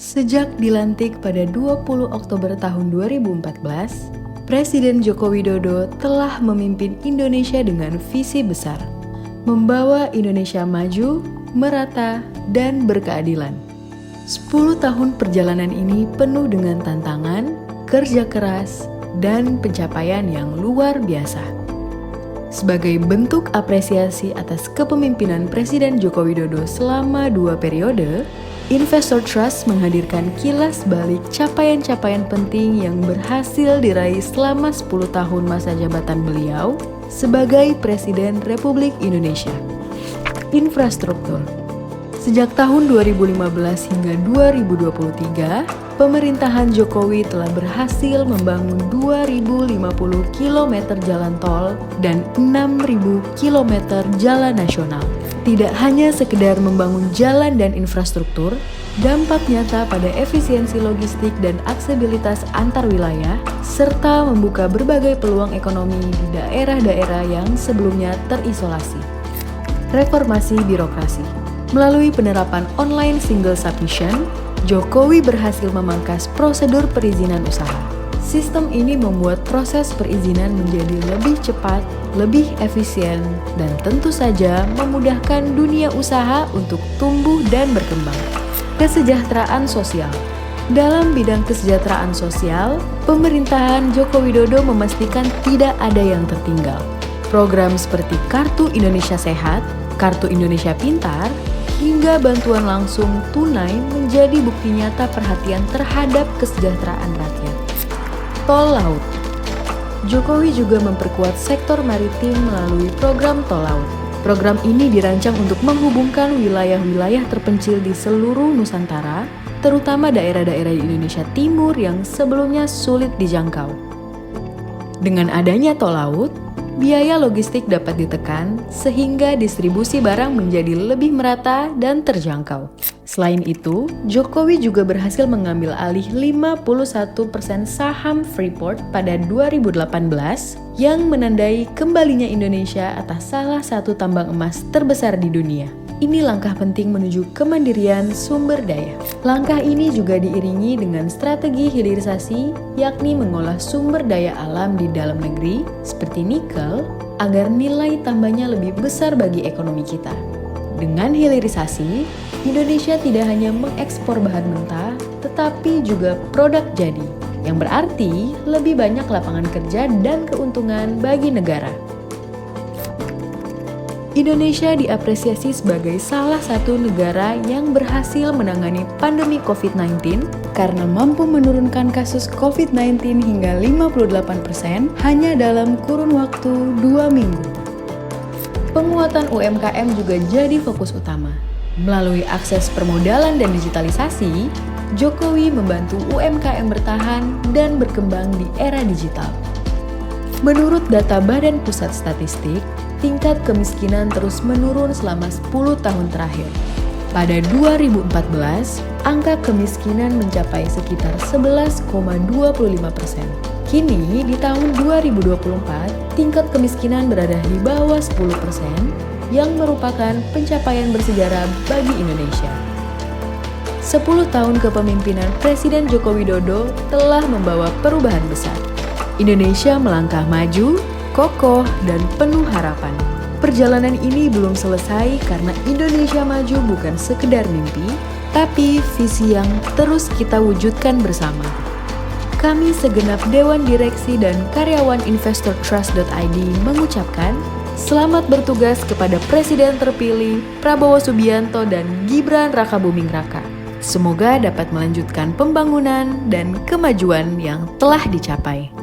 Sejak dilantik pada 20 Oktober tahun 2014, Presiden Joko Widodo telah memimpin Indonesia dengan visi besar, membawa Indonesia maju, merata, dan berkeadilan. 10 tahun perjalanan ini penuh dengan tantangan, kerja keras, dan pencapaian yang luar biasa. Sebagai bentuk apresiasi atas kepemimpinan Presiden Joko Widodo selama 2 periode, Investor Trust menghadirkan kilas balik capaian-capaian penting yang berhasil diraih selama 10 tahun masa jabatan beliau sebagai Presiden Republik Indonesia. Infrastruktur. Sejak tahun 2015 hingga 2023, pemerintahan Jokowi telah berhasil membangun 2.050 km jalan tol dan 6.000 km jalan nasional. Tidak hanya sekedar membangun jalan dan infrastruktur, dampak nyata pada efisiensi logistik dan aksesibilitas antar wilayah, serta membuka berbagai peluang ekonomi di daerah-daerah yang sebelumnya terisolasi. Reformasi birokrasi. Melalui penerapan online single submission, Jokowi berhasil memangkas prosedur perizinan usaha. Sistem ini membuat proses perizinan menjadi lebih cepat, lebih efisien, dan tentu saja memudahkan dunia usaha untuk tumbuh dan berkembang. Kesejahteraan sosial. Dalam bidang kesejahteraan sosial, pemerintahan Joko Widodo memastikan tidak ada yang tertinggal. Program seperti Kartu Indonesia Sehat, Kartu Indonesia Pintar, hingga bantuan langsung tunai menjadi bukti nyata perhatian terhadap kesejahteraan rakyat. Tol laut. Jokowi juga memperkuat sektor maritim melalui program tol laut. Program ini dirancang untuk menghubungkan wilayah-wilayah terpencil di seluruh Nusantara, terutama daerah-daerah di Indonesia Timur yang sebelumnya sulit dijangkau. Dengan adanya tol laut, biaya logistik dapat ditekan sehingga distribusi barang menjadi lebih merata dan terjangkau. Selain itu, Jokowi juga berhasil mengambil alih 51% saham Freeport pada 2018 yang menandai kembalinya Indonesia atas salah satu tambang emas terbesar di dunia. Ini langkah penting menuju kemandirian sumber daya. Langkah ini juga diiringi dengan strategi hilirisasi, yakni mengolah sumber daya alam di dalam negeri seperti nikel agar nilai tambahnya lebih besar bagi ekonomi kita. Dengan hilirisasi, Indonesia tidak hanya mengekspor bahan mentah, tetapi juga produk jadi, yang berarti lebih banyak lapangan kerja dan keuntungan bagi negara. Indonesia diapresiasi sebagai salah satu negara yang berhasil menangani pandemi COVID-19 karena mampu menurunkan kasus COVID-19 hingga 58% hanya dalam kurun waktu 2 minggu. Penguatan UMKM juga jadi fokus utama. Melalui akses permodalan dan digitalisasi, Jokowi membantu UMKM bertahan dan berkembang di era digital. Menurut data Badan Pusat Statistik, tingkat kemiskinan terus menurun selama 10 tahun terakhir. Pada 2014, angka kemiskinan mencapai sekitar 11,25%. Kini, di tahun 2024, tingkat kemiskinan berada di bawah 10%, yang merupakan pencapaian bersejarah bagi Indonesia. 10 tahun kepemimpinan Presiden Joko Widodo telah membawa perubahan besar. Indonesia melangkah maju, kokoh, dan penuh harapan. Perjalanan ini belum selesai karena Indonesia maju bukan sekedar mimpi, tapi visi yang terus kita wujudkan bersama. Kami segenap Dewan Direksi dan karyawan investortrust.id mengucapkan selamat bertugas kepada Presiden terpilih Prabowo Subianto dan Gibran Rakabuming Raka. Semoga dapat melanjutkan pembangunan dan kemajuan yang telah dicapai.